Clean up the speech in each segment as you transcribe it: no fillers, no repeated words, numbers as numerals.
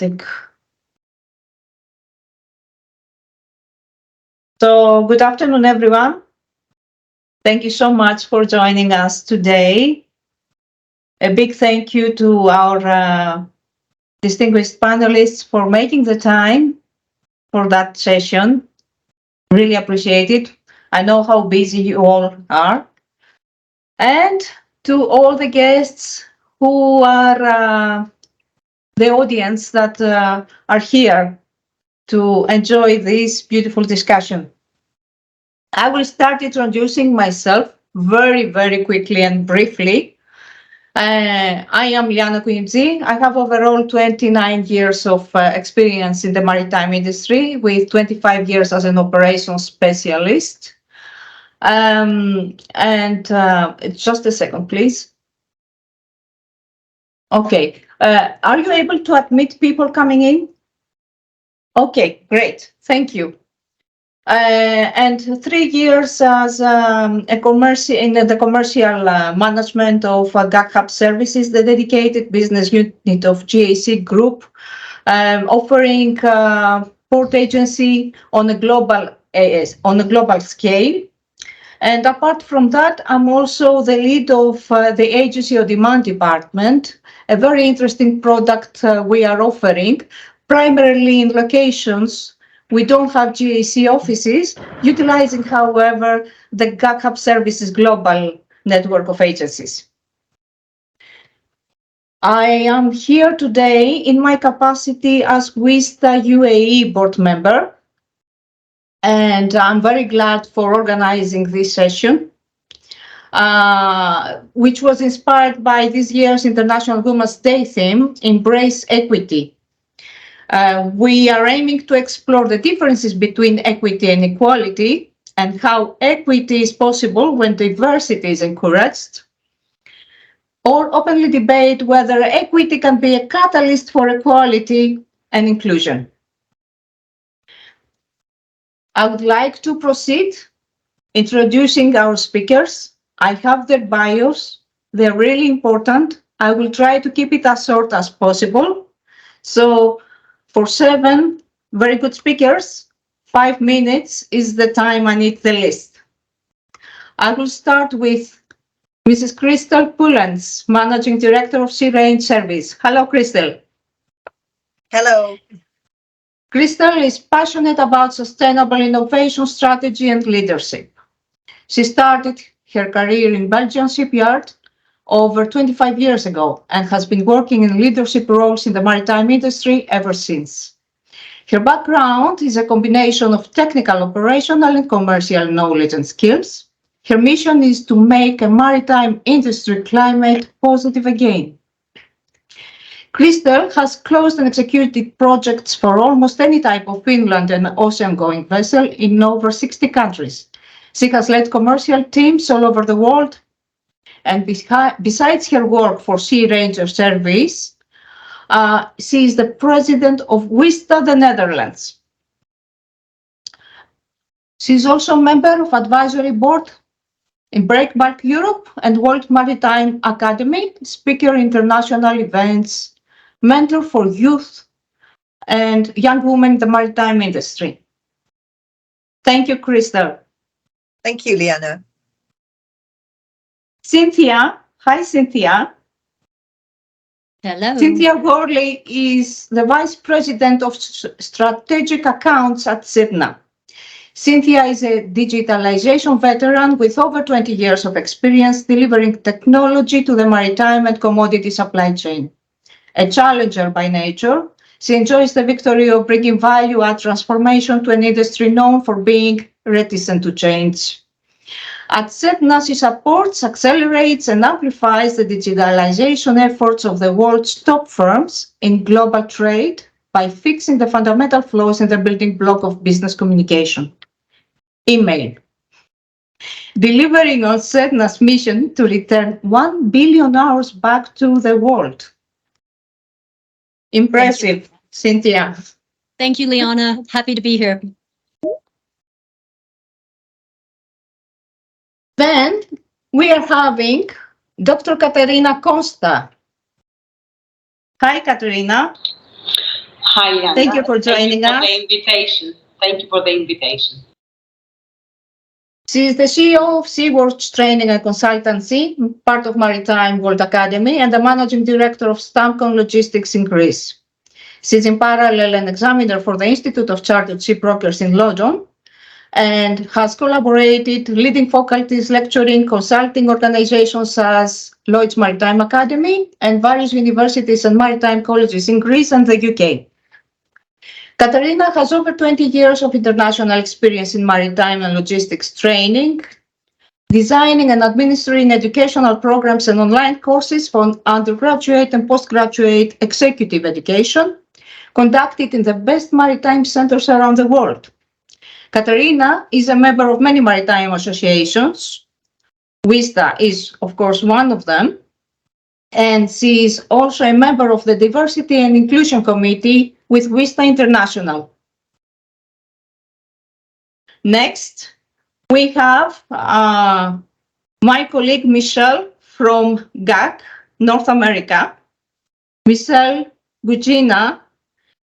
Fantastic. So, good afternoon, everyone. Thank you so much for joining us today. A big thank you to our distinguished panelists for making the time for that session. Really appreciate it. I know how busy you all are. And to all the guests who are the audience that are here to enjoy this beautiful discussion. I will start introducing myself very quickly and briefly. I am Liana Quimzi. I have overall 29 years of experience in the maritime industry with 25 years as an operations specialist. Just a second, please. Okay. Are you able to admit people coming in? Okay, great. Thank you. And 3 years as in the commercial management of GAC services, the dedicated business unit of GAC Group, offering port agency on a global scale. And apart from that, I'm also the lead of the agency on demand department, a very interesting product we are offering, primarily in locations we don't have GAC offices, utilizing, however, the GAC services global network of agencies. I am here today in my capacity as WISTA UAE board member, and I'm very glad for organizing this session, which was inspired by this year's International Women's Day theme, Embrace Equity. We are aiming to explore the differences between equity and equality and how equity is possible when diversity is encouraged, or openly debate whether equity can be a catalyst for equality and inclusion. I would like to proceed introducing our speakers. I have their bios. They're really important. I will try to keep it as short as possible. So for 7 very good speakers, 5 minutes is the time I need the list. I will start with Mrs. Crystal Pullens, Managing Director of Sea Range Service. Hello, Crystal. Hello. Crystal is passionate about sustainable innovation, strategy, and leadership. She started her career in Belgian shipyard over 25 years ago and has been working in leadership roles in the maritime industry ever since. Her background is a combination of technical, operational, and commercial knowledge and skills. Her mission is to make a maritime industry climate positive again. Crystal has closed and executed projects for almost any type of inland and ocean-going vessel in over 60 countries. She has led commercial teams all over the world, and besides her work for Sea Ranger Service, she is the president of WISTA, the Netherlands. She is also a member of advisory board in Breakbulk Europe and World Maritime Academy, speaker international events, mentor for youth and young women in the maritime industry. Thank you, Crystal. Thank you, Liana. Cynthia. Hi, Cynthia. Hello. Cynthia Worley is the Vice President of Strategic Accounts at Cigna. Cynthia is a digitalization veteran with over 20 years of experience delivering technology to the maritime and commodity supply chain. A challenger by nature, she enjoys the victory of bringing value-add transformation to an industry known for being reticent to change. At Cigna, she supports, accelerates, and amplifies the digitalization efforts of the world's top firms in global trade by fixing the fundamental flaws in the building block of business communication: email. Delivering on Cigna's mission to return 1 billion hours back to the world. Impressive, Cynthia. Thank you, Liana. Happy to be here. Then we are having Dr. Katerina Costa. Hi, Katerina. Hi, Anna. Thank you for joining us. Thank you for the invitation. Thank you for the invitation. She is the CEO of Seaworks Training and Consultancy, part of Maritime World Academy, and the Managing Director of Stamcon Logistics in Greece. She is in parallel an examiner for the Institute of Chartered Shipbrokers in London and has collaborated leading faculties lecturing consulting organizations as Lloyd's Maritime Academy and various universities and maritime colleges in Greece and the UK. Katerina has over 20 years of international experience in maritime and logistics training, designing and administering educational programs and online courses for undergraduate and postgraduate executive education, conducted in the best maritime centers around the world. Katerina is a member of many maritime associations. WISTA is, of course, one of them. And she is also a member of the Diversity and Inclusion Committee with WISTA International. Next, we have my colleague Michelle from GAC, North America. Michelle Gugina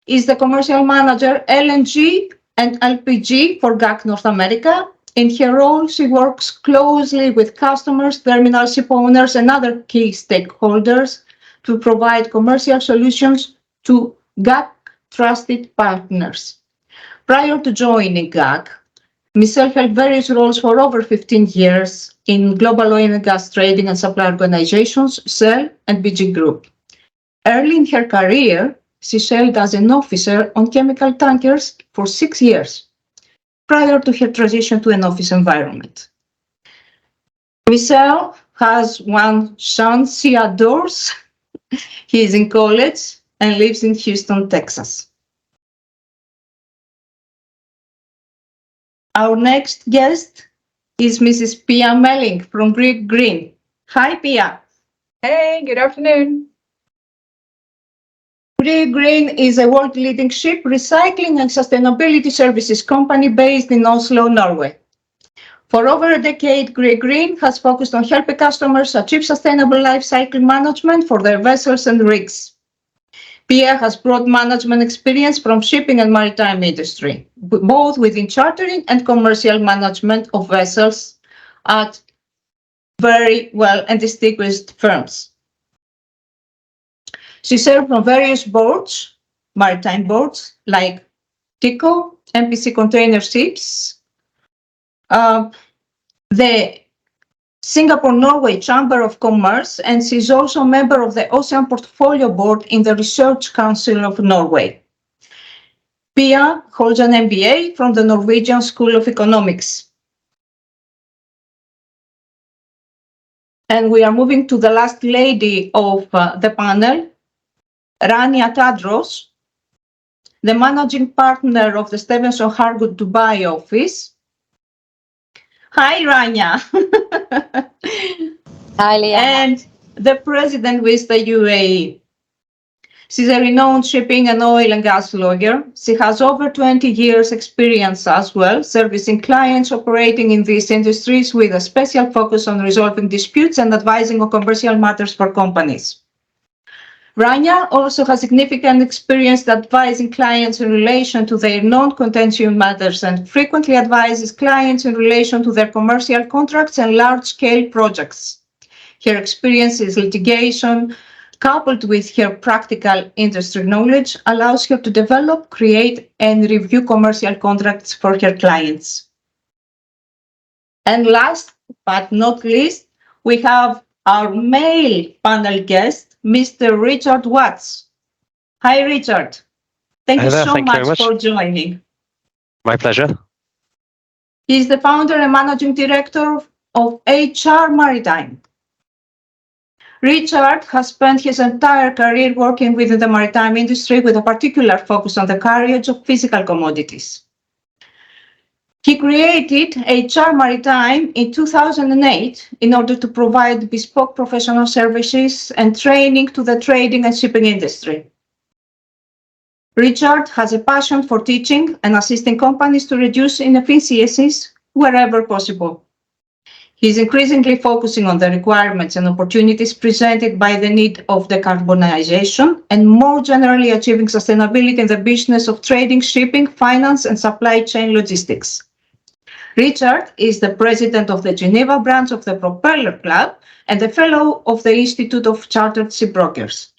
is the commercial manager LNG and LPG for GAC North America. In her role, she works closely with customers, terminal ship owners, and other key stakeholders to provide commercial solutions to GAC trusted partners. Prior to joining GAC, Michelle held various roles for over 15 years in global oil and gas trading and supply organizations, Shell and BG Group. Early in her career, she served as an officer on chemical tankers for 6 years, prior to her transition to an office environment. Michelle has one son she adores. He is in college and lives in Houston, Texas. Our next guest is Mrs. Pia Melling from Greek Green. Hi, Pia. Hey, good afternoon. Greek Green is a world-leading ship recycling and sustainability services company based in Oslo, Norway. For over a decade, Greek Green has focused on helping customers achieve sustainable life cycle management for their vessels and rigs. Pia has broad management experience from shipping and maritime industry, both within chartering and commercial management of vessels at very well and distinguished firms. She served on various boards, maritime boards like TICO, MPC Container Ships, the Singapore-Norway Chamber of Commerce, and she's also a member of the Ocean Portfolio Board in the Research Council of Norway. Pia holds an MBA from the Norwegian School of Economics. And we are moving to the last lady of the panel, Rania Tadros, the managing partner of the Stevenson Hargood Dubai office. Hi, Rania. Hi, Liana. And the president with the UAE. She's a renowned shipping and oil and gas lawyer. She has over 20 years experience as well, servicing clients operating in these industries with a special focus on resolving disputes and advising on commercial matters for companies. Rania also has significant experience advising clients in relation to their non-contentious matters and frequently advises clients in relation to their commercial contracts and large-scale projects. Her experience in litigation, coupled with her practical industry knowledge, allows her to develop, create, and review commercial contracts for her clients. And last but not least, we have our male panel guest, Mr. Richard Watts. Hi, Richard. Thank you so much for joining. My pleasure. He's the founder and managing director of HR Maritime. Richard has spent his entire career working within the maritime industry with a particular focus on the carriage of physical commodities. He created HR Maritime in 2008 in order to provide bespoke professional services and training to the trading and shipping industry. Richard has a passion for teaching and assisting companies to reduce inefficiencies wherever possible. He's increasingly focusing on the requirements and opportunities presented by the need of decarbonization and more generally achieving sustainability in the business of trading, shipping, finance, and supply chain logistics. Richard is the president of the Geneva branch of the Propeller Club and a fellow of the Institute of Chartered Shipbrokers.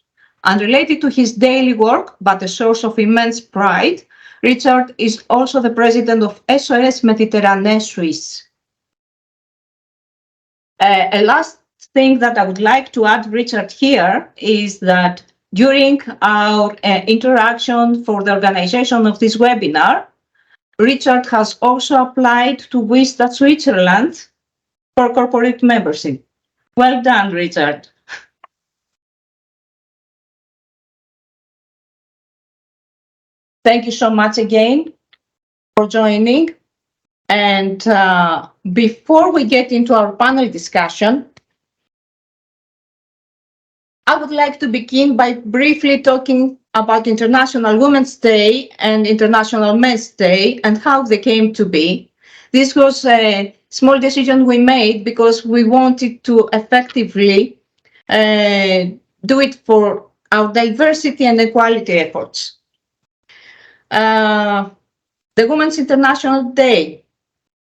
Unrelated to his daily work, but a source of immense pride, Richard is also the president of SOS Méditerranée Suisse. A last thing that I would like to add, Richard, here is that during our interaction for the organization of this webinar, Richard has also applied to WISTA Switzerland for corporate membership. Well done, Richard. Thank you so much again for joining. And before we get into our panel discussion, I would like to begin by briefly talking about International Women's Day and International Men's Day and how they came to be. This was a small decision we made because we wanted to effectively do it for our diversity and equality efforts. The Women's International Day.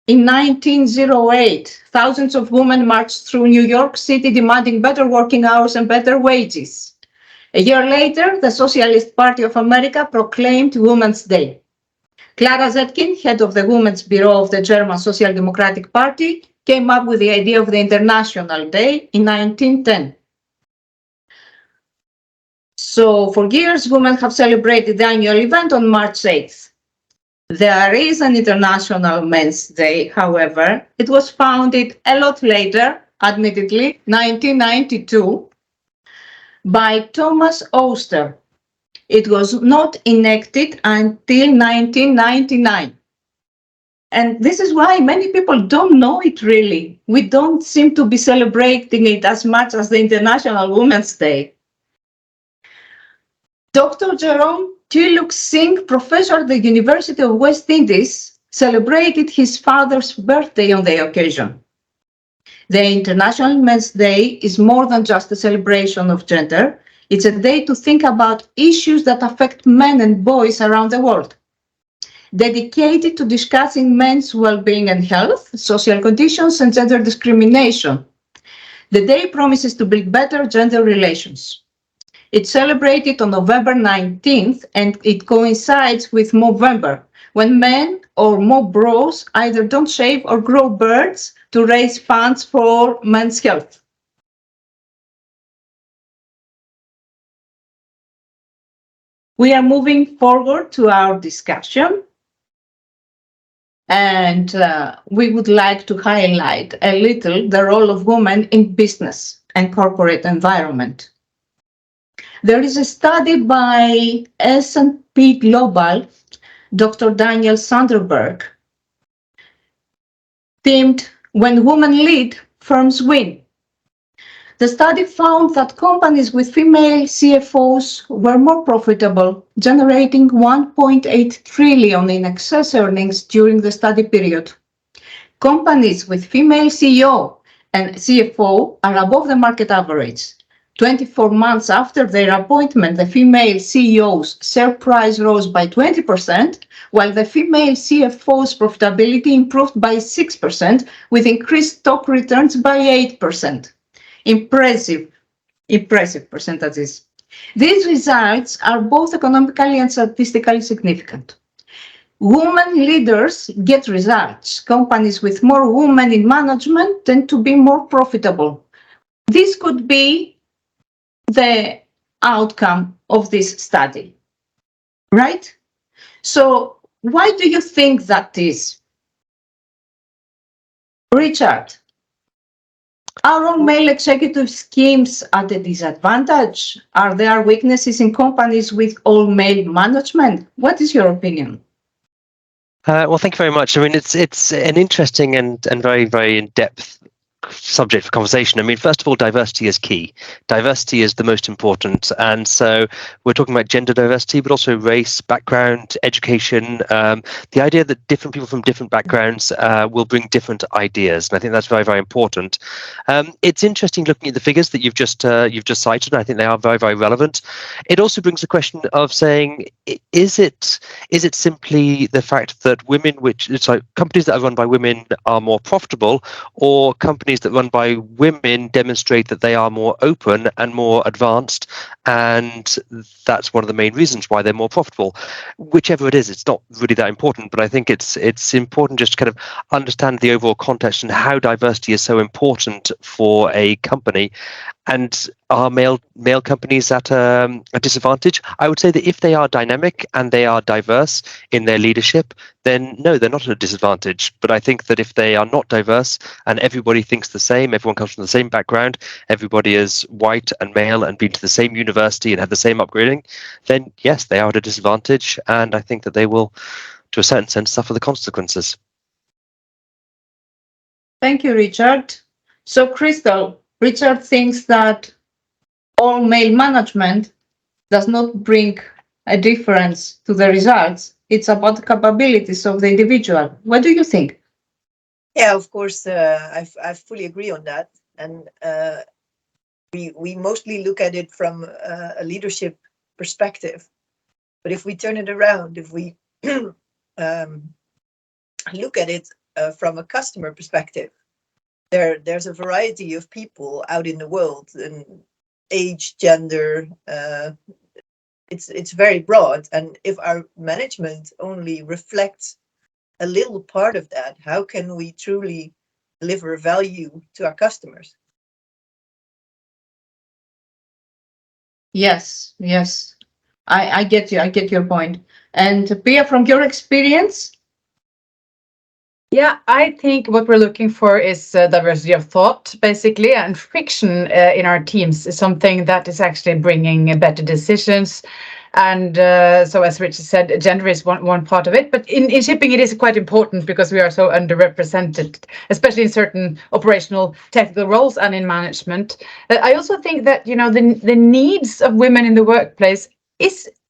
In 1908, thousands of women marched through New York City demanding better working hours and better wages. A year later, the Socialist Party of America proclaimed Women's Day. Clara Zetkin, head of the Women's Bureau of the German Social Democratic Party, came up with the idea of the International Day in 1910. So for years, women have celebrated the annual event on March 8th. There is an International Men's Day, however. It was founded a lot later, admittedly, 1992, by Thomas Oster. It was not enacted until 1999. And this is why many people don't know it really. We don't seem to be celebrating it as much as the International Women's Day. Dr. Jerome Tiluk Singh, professor at the University of West Indies, celebrated his father's birthday on the occasion. The International Men's Day is more than just a celebration of gender. It's a day to think about issues that affect men and boys around the world. Dedicated to discussing men's well-being and health, social conditions, and gender discrimination. The day promises to build better gender relations. It's celebrated on November 19th, and it coincides with Movember, when men or mob bros either don't shave or grow beards to raise funds for men's health. We are moving forward to our discussion, and we would like to highlight a little the role of women in business and corporate environment. There is a study by S&P Global, Dr. Daniel Sanderberg, themed "When Women Lead, Firms Win." The study found that companies with female CFOs were more profitable, generating 1.8 trillion in excess earnings during the study period. Companies with female CEO and CFO are above the market average. 24 months after their appointment, the female CEO's share price rose by 20%, while the female CFO's profitability improved by 6%, with increased stock returns by 8%. Impressive percentages. These results are both economically and statistically significant. Women leaders get results. Companies with more women in management tend to be more profitable. This could be the outcome of this study, right? So why do you think that is? Richard, are all male executive schemes at a disadvantage? Are there weaknesses in companies with all male management? What is your opinion? Well, thank you very much. I mean, it's an interesting and very, very in-depth subject for conversation. I mean, first of all, diversity is key. Diversity is the most important. And so we're talking about gender diversity, but also race, background, education, the idea that different people from different backgrounds will bring different ideas. And I think that's very, very important. It's interesting looking at the figures that you've just cited, and I think they are very, very relevant. It also brings the question of saying, is it simply the fact that companies that are run by women are more profitable, or companies that run by women demonstrate that they are more open and more advanced, and that's one of the main reasons why they're more profitable? Whichever it is, it's not really that important, but I think it's important just to kind of understand the overall context and how diversity is so important for a company. And are male companies at a disadvantage? I would say that if they are dynamic and they are diverse in their leadership, then no, they're not at a disadvantage. But I think that if they are not diverse and everybody thinks the same, everyone comes from the same background, everybody is white and male and been to the same university and had the same upgrading, then yes, they are at a disadvantage. And I think that they will, to a certain sense, suffer the consequences. Thank you, Richard. So, Crystal, Richard thinks that all male management does not bring a difference to the results. It's about the capabilities of the individual. What do you think? Yeah, of course, I fully agree on that. And we mostly look at it from a leadership perspective. But if we turn it around, if we look at it from a customer perspective, there's a variety of people out in the world, and age, gender, it's very broad. And if our management only reflects a little part of that, how can we truly deliver value to our customers? Yes. I get you. I get your point. And Pia, from your experience? Yeah, I think what we're looking for is diversity of thought, basically, and friction in our teams is something that is actually bringing better decisions. And so, as Richard said, gender is one part of it, but in shipping it is quite important because we are so underrepresented, especially in certain operational technical roles and in management. I also think that the needs of women in the workplace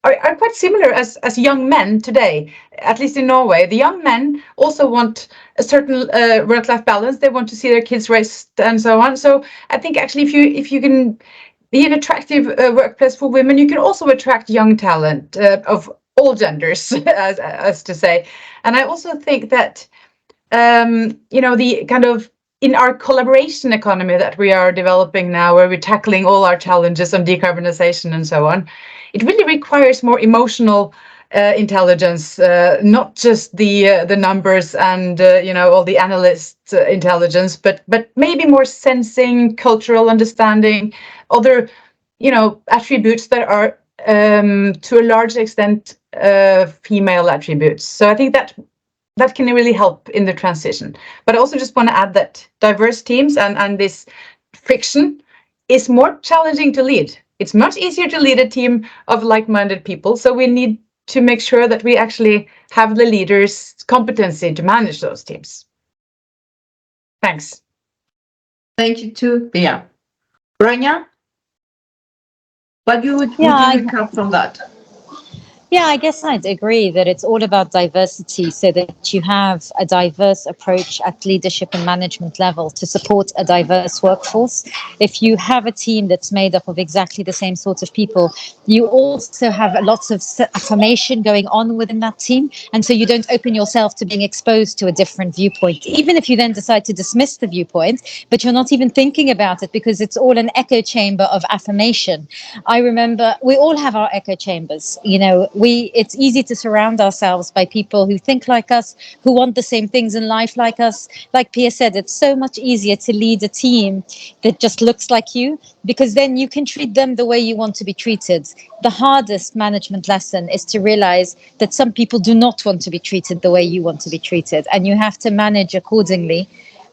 are quite similar as young men today, at least in Norway. The young men also want a certain work-life balance. They want to see their kids raised and so on. So I think actually if you can be an attractive workplace for women, you can also attract young talent of all genders, as to say. And I also think that the kind of in our collaboration economy that we are developing now, where we're tackling all our challenges on decarbonization and so on, it really requires more emotional intelligence, not just the numbers and all the analyst intelligence, but maybe more sensing, cultural understanding, other attributes that are to a large extent female attributes. So I think that can really help in the transition. But I also just want to add that diverse teams and this friction is more challenging to lead. It's much easier to lead a team of like-minded people. So we need to make sure that we actually have the leaders' competency to manage those teams. Thanks. Thank you too, Pia. Rania, what would you recap from that? Yeah, I guess I'd agree that it's all about diversity so that you have a diverse approach at leadership and management level to support a diverse workforce. If you have a team that's made up of exactly the same sorts of people, you also have lots of affirmation going on within that team. And so you don't open yourself to being exposed to a different viewpoint, even if you then decide to dismiss the viewpoint, but you're not even thinking about it because it's all an echo chamber of affirmation. I remember we all have our echo chambers, it's easy to surround ourselves by people who think like us, who want the same things in life like us. Like Pia said, it's so much easier to lead a team that just looks like you, because then you can treat them the way you want to be treated. The hardest management lesson is to realize that some people do not want to be treated the way you want to be treated, and you have to manage accordingly.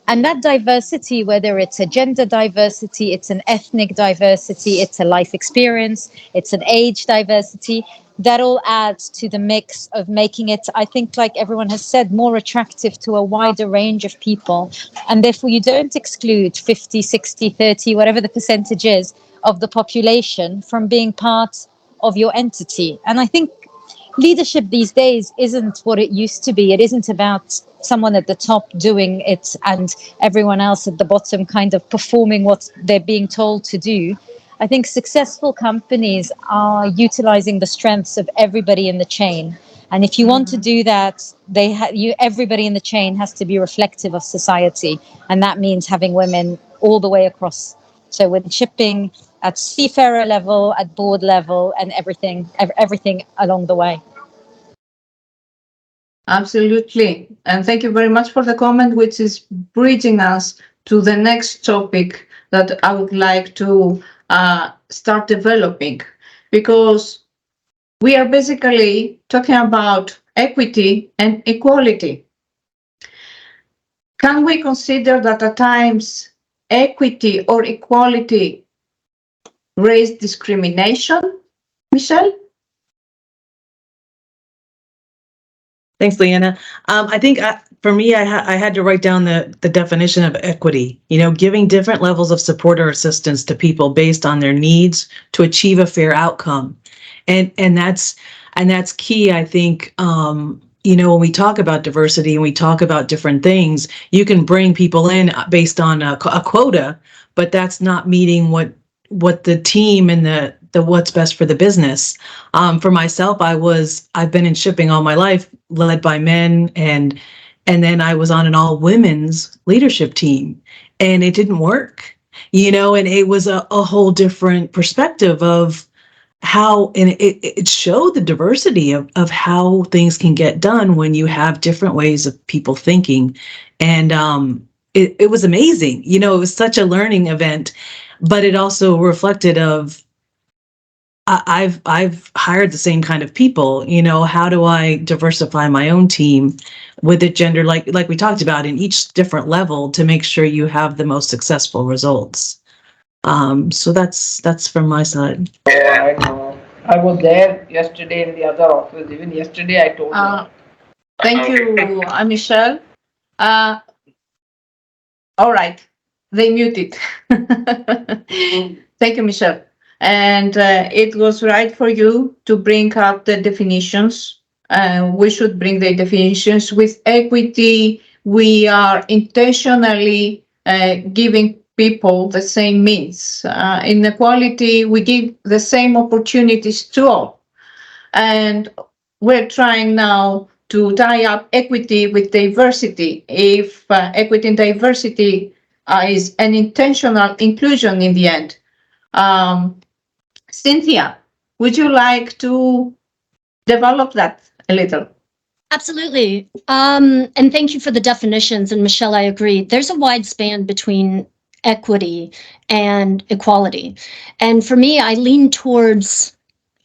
And that diversity, whether it's a gender diversity, it's an ethnic diversity, it's a life experience, it's an age diversity, that all adds to the mix of making it, I think, like everyone has said, more attractive to a wider range of people. And therefore you don't exclude 50, 60, 30, whatever the percentage is of the population from being part of your entity. And I think leadership these days isn't what it used to be. It isn't about someone at the top doing it and everyone else at the bottom kind of performing what they're being told to do. I think successful companies are utilizing the strengths of everybody in the chain. And if you want to do that, everybody in the chain has to be reflective of society. And that means having women all the way across. So with shipping, at seafarer level, at board level, and everything along the way. Absolutely. And thank you very much for the comment, which is bridging us to the next topic that I would like to start developing, because we are basically talking about equity and equality. Can we consider that at times equity or equality raise discrimination? Michelle? Thanks, Leanna. I think for me, I had to write down the definition of equity, giving different levels of support or assistance to people based on their needs to achieve a fair outcome. And that's key, I think, when we talk about diversity and we talk about different things, you can bring people in based on a quota, but that's not meeting what the team and the what's best for the business. For myself, I've been in shipping all my life, led by men, and then I was on an all women's leadership team, and it didn't work, and it was a whole different perspective of how, and it showed the diversity of how things can get done when you have different ways of people thinking. And it was amazing. It was such a learning event, but it also reflected of, I've hired the same kind of people. How do I diversify my own team with the gender, like we talked about, in each different level to make sure you have the most successful results. So that's from my side. I know. I was there yesterday in the other office. Even yesterday I told you. Thank you, Michelle. All right, they muted. Thank you, Michelle. And it was right for you to bring up the definitions. We should bring the definitions. With equity, we are intentionally giving people the same means. In equality, we give the same opportunities to all. And we're trying now to tie up equity with diversity. If equity and diversity is an intentional inclusion in the end. Cynthia, would you like to develop that a little? Absolutely. And thank you for the definitions. And Michelle, I agree. There's a wide span between equity and equality. And for me, I lean towards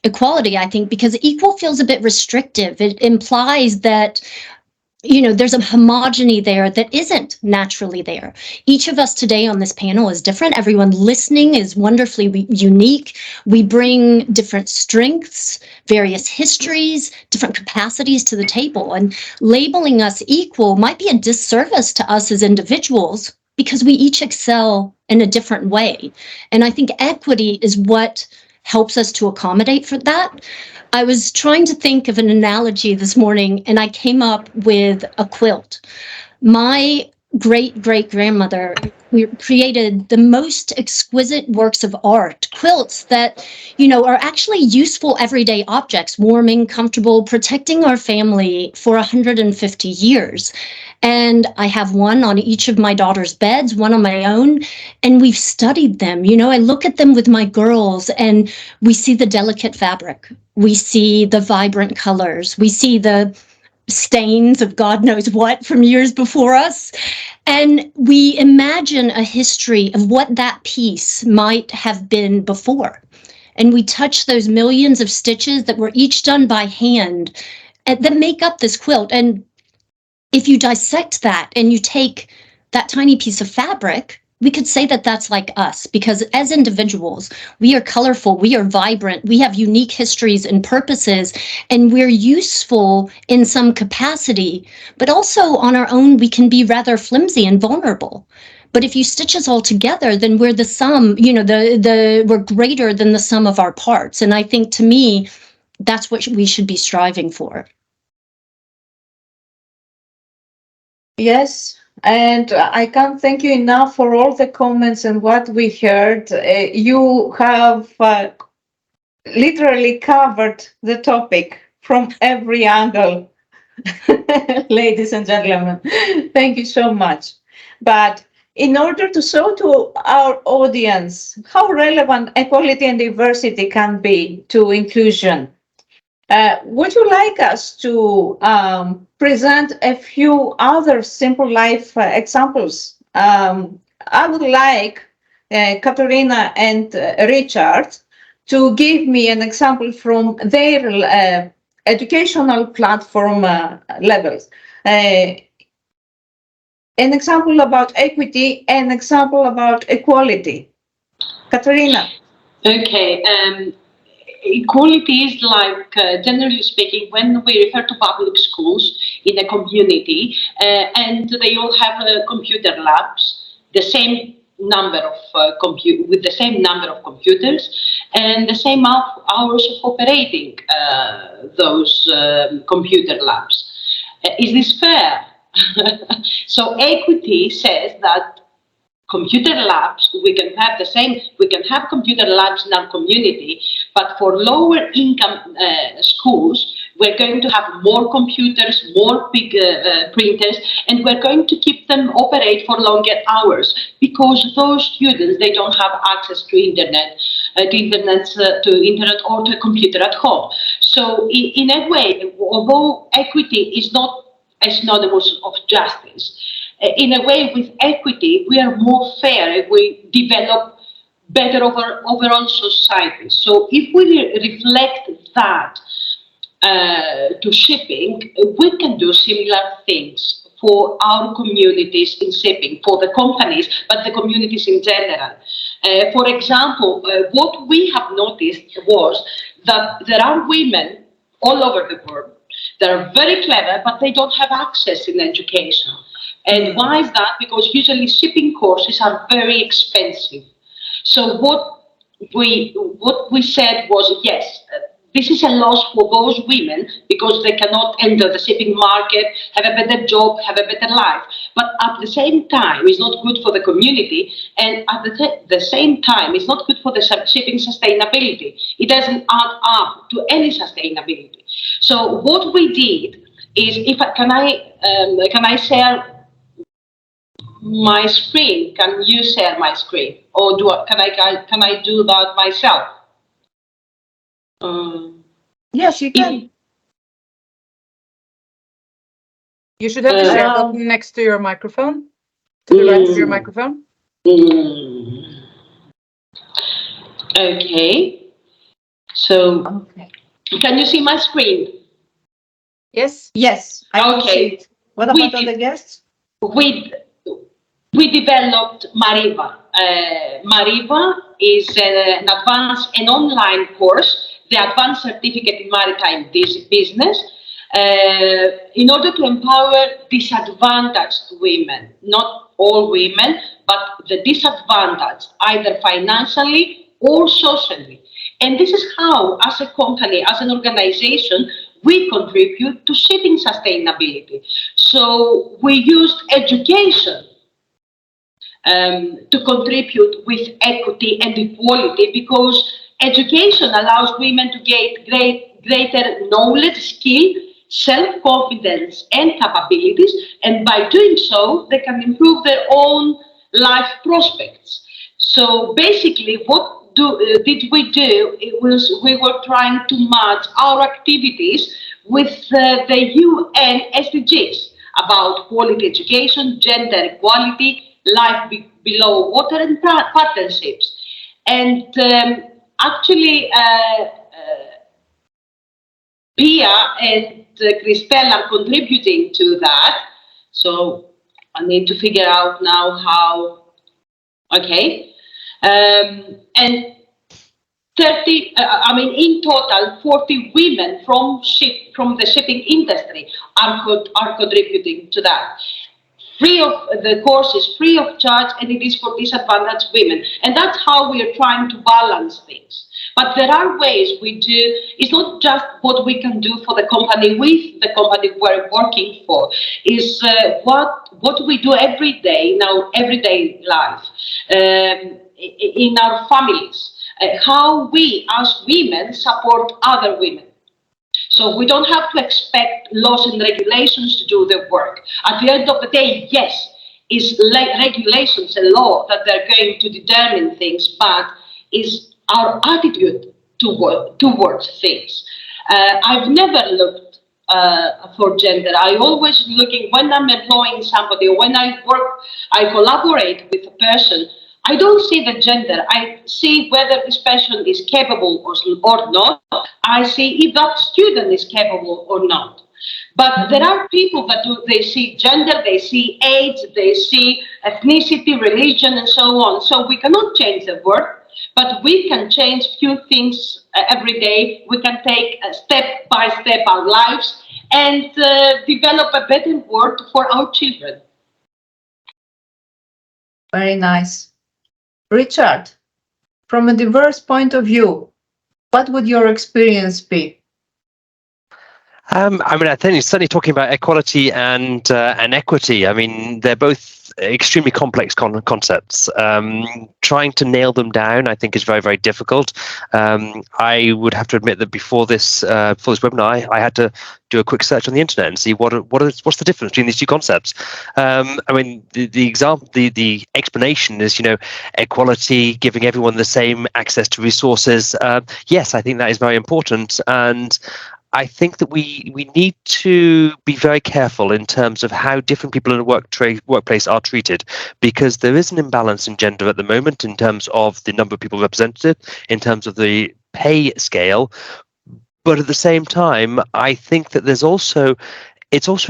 equality, I think, because equal feels a bit restrictive. It implies that there's a homogeny there that isn't naturally there. Each of us today on this panel is different. Everyone listening is wonderfully unique. We bring different strengths, various histories, different capacities to the table. And labeling us equal might be a disservice to us as individuals because we each excel in a different way. And I think equity is what helps us to accommodate for that. I was trying to think of an analogy this morning, and I came up with a quilt. My great-great-grandmother created the most exquisite works of art, quilts that, are actually useful everyday objects, warming, comfortable, protecting our family for 150 years. And I have one on each of my daughter's beds, one on my own, and we've studied them. I look at them with my girls, and we see the delicate fabric. We see the vibrant colors. We see the stains of God knows what from years before us. And we imagine a history of what that piece might have been before. And we touch those millions of stitches that were each done by hand that make up this quilt. And if you dissect that and you take that tiny piece of fabric we could say that that's like us, because as individuals, we are colorful, we are vibrant, we have unique histories and purposes, and we're useful in some capacity, but also on our own, we can be rather flimsy and vulnerable. But if you stitch us all together, then we're the sum, we're greater than the sum of our parts. And I think, to me, that's what we should be striving for. Yes, and I can't thank you enough for all the comments and what we heard. You have literally covered the topic from every angle, ladies and gentlemen. Thank you so much. But in order to show to our audience how relevant equality and diversity can be to inclusion, would you like us to present a few other simple life examples? I would like Katerina and Richard to give me an example from their educational platform levels. An example about equity, an example about equality. Katerina. Okay. Equality is like, generally speaking, when we refer to public schools in a community, and they all have computer labs, the same number of with the same number of computers and the same hours of operating those computer labs. Is this fair? So equity says that computer labs, we can have computer labs in our community, but for lower income schools, we're going to have more computers, more big printers, and we're going to keep them operate for longer hours, because those students, they don't have access to internet or to a computer at home. So in a way, although equity is not a synonymous of justice, in a way, with equity, we are more fair. We develop better overall society. So if we reflect that to shipping, we can do similar things for our communities in shipping, for the companies, but the communities in general. For example, what we have noticed was that there are women all over the world that are very clever, but they don't have access in education. And why is that? Because usually shipping courses are very expensive. So what we said was, yes, this is a loss for those women because they cannot enter the shipping market, have a better job, have a better life. But at the same time, it's not good for the community. And at the same time, it's not good for the shipping sustainability. It doesn't add up to any sustainability. So what we did is, can I share my screen? Can you share my screen, or can I do that myself? Yes, you can. You should have the share button next to your microphone, to the right of your microphone. Okay. So, can you see my screen? Yes. Yes, I will see it. What about other guests? We developed Mariva. Mariva is an online course, the Advanced Certificate in Maritime Business, in order to empower disadvantaged women, not all women, but the disadvantaged, either financially or socially. And this is how, as a company, as an organization, we contribute to shipping sustainability. So we used education to contribute with equity and equality, because education allows women to gain greater knowledge, skill, self-confidence and capabilities, and by doing so, they can improve their own life prospects. So basically, what did we do? It was, we were trying to match our activities with the UN SDGs about quality education, gender equality, life below water, and partnerships. And actually, Pia and Christelle are contributing to that. So I need to figure out now how Okay, and 30, in total, 40 women from the shipping industry are contributing to that. The course is free of charge, and it is for disadvantaged women. And that's how we are trying to balance things. But there are ways we do. It's not just what we can do for the company with the company we're working for. Is what we do every day in our everyday life, in our families. How we as women support other women. So we don't have to expect laws and regulations to do the work. At the end of the day, yes, it's regulations and law that they're going to determine things, but it's our attitude towards things. I've never looked for gender. I always looking when I'm employing somebody, when I collaborate with a person. I don't see the gender. I see whether this person is capable or not. I see if that student is capable or not. But there are people that they see gender, they see age, they see ethnicity, religion, and so on. So we cannot change the world, but we can change few things every day. We can take step by step our lives and develop a better world for our children. Very nice. Richard, from a diverse point of view, what would your experience be? I think certainly talking about equality and equity. I mean, they're both extremely complex concepts. Trying to nail them down, I think, is very, very difficult. I would have to admit that before this webinar, I had to do a quick search on the internet and see what's the difference between these two concepts. The explanation is, equality, giving everyone the same access to resources. Yes, I think that is very important, and I think that we need to be very careful in terms of how different people in the workplace are treated, because there is an imbalance in gender at the moment in terms of the number of people represented, in terms of the pay scale. But at the same time, I think that it's also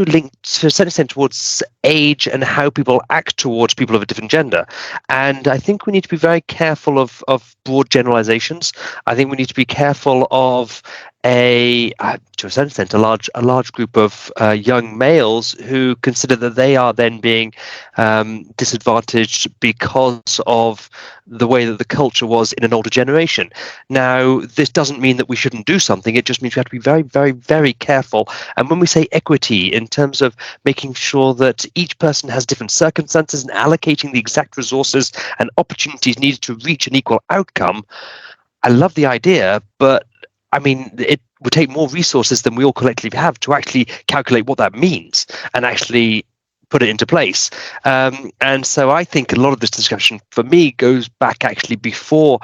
linked to a certain extent towards age and how people act towards people of a different gender. And I think we need to be very careful of broad generalizations. I think we need to be careful of to a certain extent, a large group of young males who consider that they are then being disadvantaged because of the way that the culture was in an older generation. Now, this doesn't mean that we shouldn't do something. It just means we have to be very, very, very careful. And when we say equity, in terms of making sure that each person has different circumstances and allocating the exact resources and opportunities needed to reach an equal outcome, I love the idea, but I mean, it would take more resources than we all collectively have to actually calculate what that means and actually put it into place. And so I think a lot of this discussion for me goes back actually before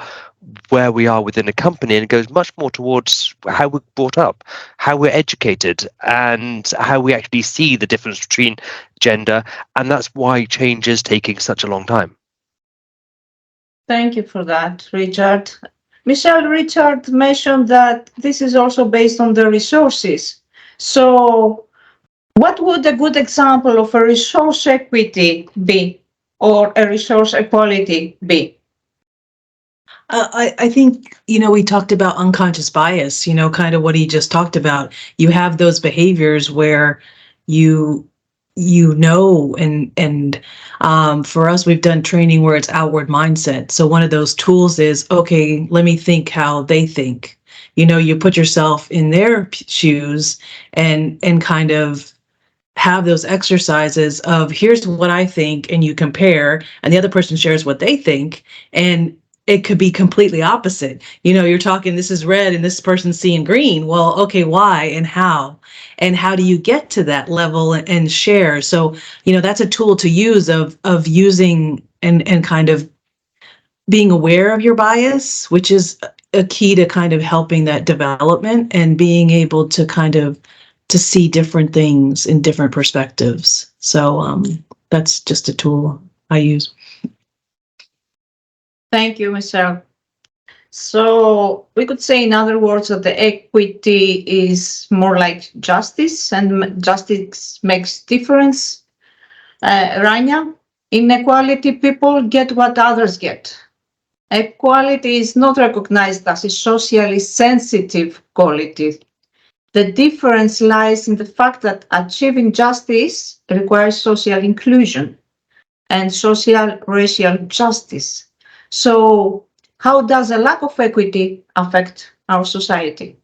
where we are within a company, and it goes much more towards how we're brought up, how we're educated, and how we actually see the difference between gender. And that's why change is taking such a long time. Thank you for that, Richard. Michelle, Richard mentioned that this is also based on the resources. So what would a good example of a resource equity be, or a resource equality be? I think, we talked about unconscious bias, kind of what he just talked about. You have those behaviors where and for us, we've done training where it's outward mindset. So one of those tools is, okay, let me think how they think. You put yourself in their shoes and kind of have those exercises of here's what I think, and you compare, and the other person shares what they think, and it could be completely opposite. You're talking, this is red and this person's seeing green. Well, okay, why and how? And how do you get to that level and share? So, that's a tool to use of using and kind of being aware of your bias, which is a key to kind of helping that development and being able to kind of to see different things in different perspectives. So that's just a tool I use. Thank you, Michelle. So we could say, in other words, that the equity is more like justice, and justice makes difference. Rania? Inequality, people get what others get. Equality is not recognized as a socially sensitive quality. The difference lies in the fact that achieving justice requires social inclusion and social racial justice. So, how does a lack of equity affect our society?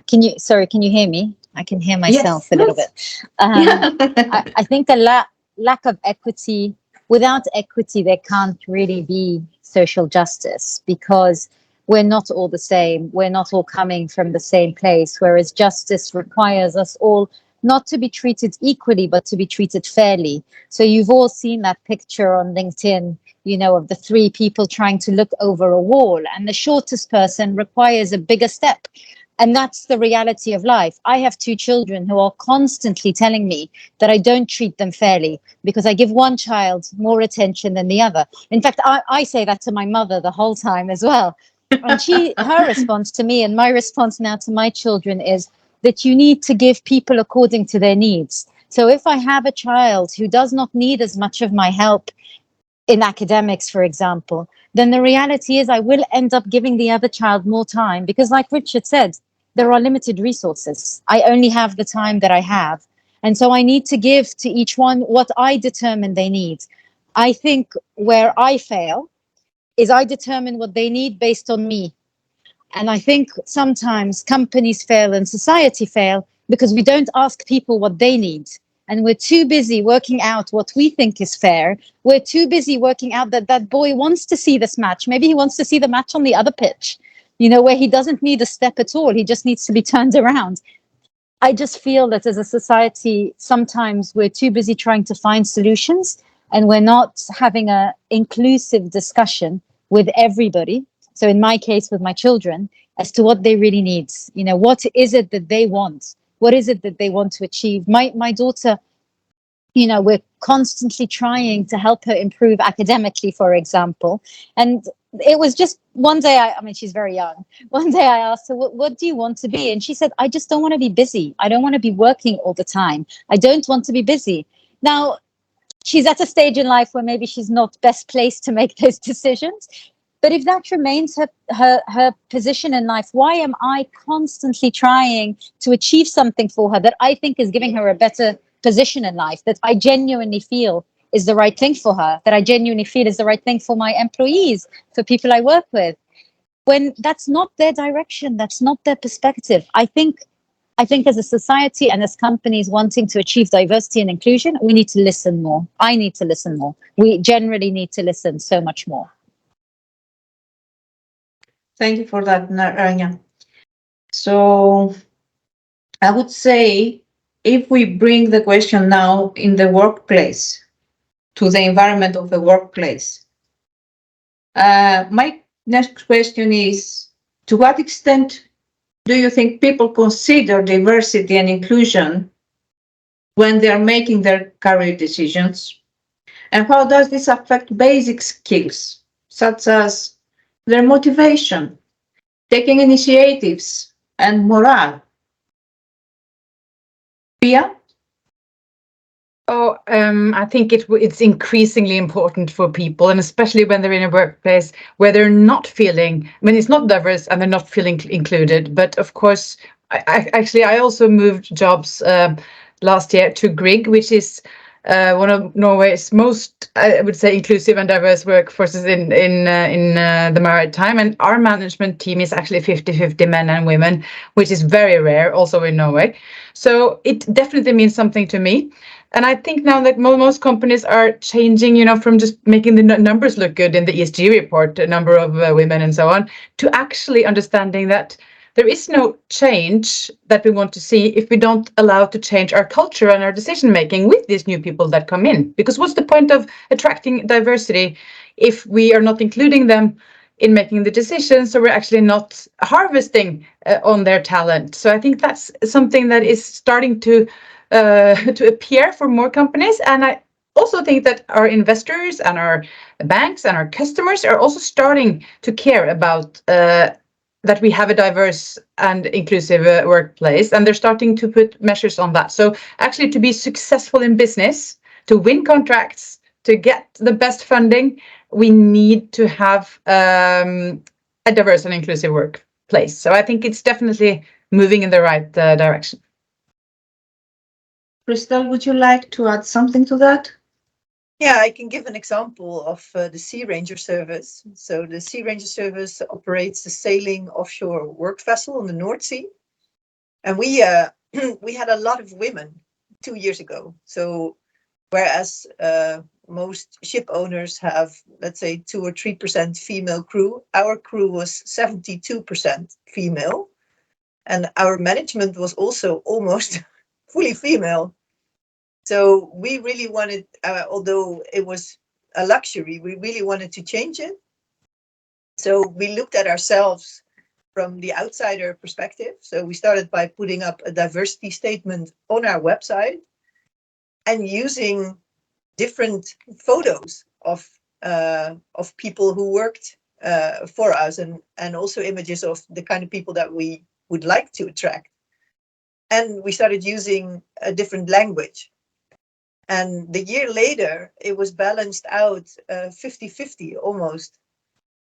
Can you hear me? I can hear myself a little bit. I think the lack of equity, without equity, there can't really be social justice, because we're not all the same. We're not all coming from the same place, whereas justice requires us all not to be treated equally, but to be treated fairly. So you've all seen that picture on LinkedIn, of the three people trying to look over a wall, and the shortest person requires a bigger step. And that's the reality of life. I have two children who are constantly telling me that I don't treat them fairly because I give one child more attention than the other. In fact, I say that to my mother the whole time as well. And her response to me, and my response now to my children, is that you need to give people according to their needs. So if I have a child who does not need as much of my help in academics, for example, then the reality is I will end up giving the other child more time, because like Richard said, there are limited resources. I only have the time that I have. And so I need to give to each one what I determine they need. I think where I fail is I determine what they need based on me. And I think sometimes companies fail and society fail because we don't ask people what they need. And we're too busy working out what we think is fair. We're too busy working out that that boy wants to see this match. Maybe he wants to see the match on the other pitch, where he doesn't need a step at all. He just needs to be turned around. I just feel that as a society, sometimes we're too busy trying to find solutions, and we're not having an inclusive discussion with everybody. So in my case, with my children, as to what they really need. What is it that they want? What is it that they want to achieve? My daughter, we're constantly trying to help her improve academically, for example. And it was just one day, I mean, she's very young. One day I asked her, what do you want to be? And she said, I just don't want to be busy. I don't want to be working all the time. I don't want to be busy. Now, she's at a stage in life where maybe she's not best placed to make those decisions. But if that remains her position in life, why am I constantly trying to achieve something for her that I think is giving her a better position in life, that I genuinely feel is the right thing for her, that I genuinely feel is the right thing for my employees, for people I work with, when that's not their direction, that's not their perspective? I think as a society and as companies wanting to achieve diversity and inclusion, we need to listen more. I need to listen more. We generally need to listen so much more. Thank you for that, Rania. So I would say, if we bring the question now in the workplace, to the environment of the workplace, my next question is, to what extent do you think people consider diversity and inclusion when they are making their career decisions? And how does this affect basic skills, such as their motivation, taking initiatives, and morale? Pia? I think it's increasingly important for people, and especially when they're in a workplace where they're not feeling, when it's not diverse and they're not feeling included. But of course, I also moved jobs last year to Grieg, which is one of Norway's most, I would say, inclusive and diverse workforces in the maritime. And our management team is actually 50-50 men and women, which is very rare also in Norway. So it definitely means something to me. And I think now that most companies are changing, from just making the numbers look good in the ESG report, the number of women and so on, to actually understanding that there is no change that we want to see if we don't allow to change our culture and our decision making with these new people that come in. Because what's the point of attracting diversity if we are not including them in making the decisions, so we're actually not harvesting on their talent? So I think that's something that is starting to appear for more companies. And I also think that our investors and our banks and our customers are also starting to care about that we have a diverse and inclusive workplace, and they're starting to put measures on that. So actually, to be successful in business, to win contracts, to get the best funding, we need to have a diverse and inclusive workplace. So I think it's definitely moving in the right direction. Crystal, would you like to add something to that? Yeah, I can give an example of the Sea Ranger service. So the Sea Ranger service operates the sailing offshore work vessel on the North Sea. And we we had a lot of women 2 years ago. So whereas most ship owners have, let's say, 2 or 3% female crew, our crew was 72% female. And our management was also almost fully female. So we really wanted, although it was a luxury, we really wanted to change it. So we looked at ourselves from the outsider perspective. So we started by putting up a diversity statement on our website and using different photos of people who worked for us, and also images of the kind of people that we would like to attract. And we started using a different language. And the year later, it was balanced out 50-50 almost.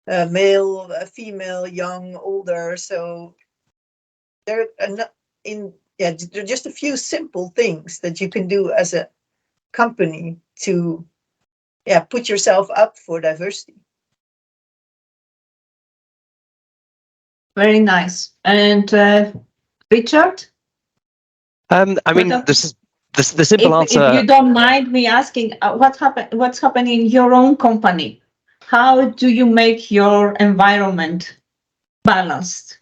Male, female, young, older. So there are just a few simple things that you can do as a company to put yourself up for diversity. Very nice. And Richard? I mean, this is the simple answer. If you don't mind me asking, what's happening in your own company? How do you make your environment balanced?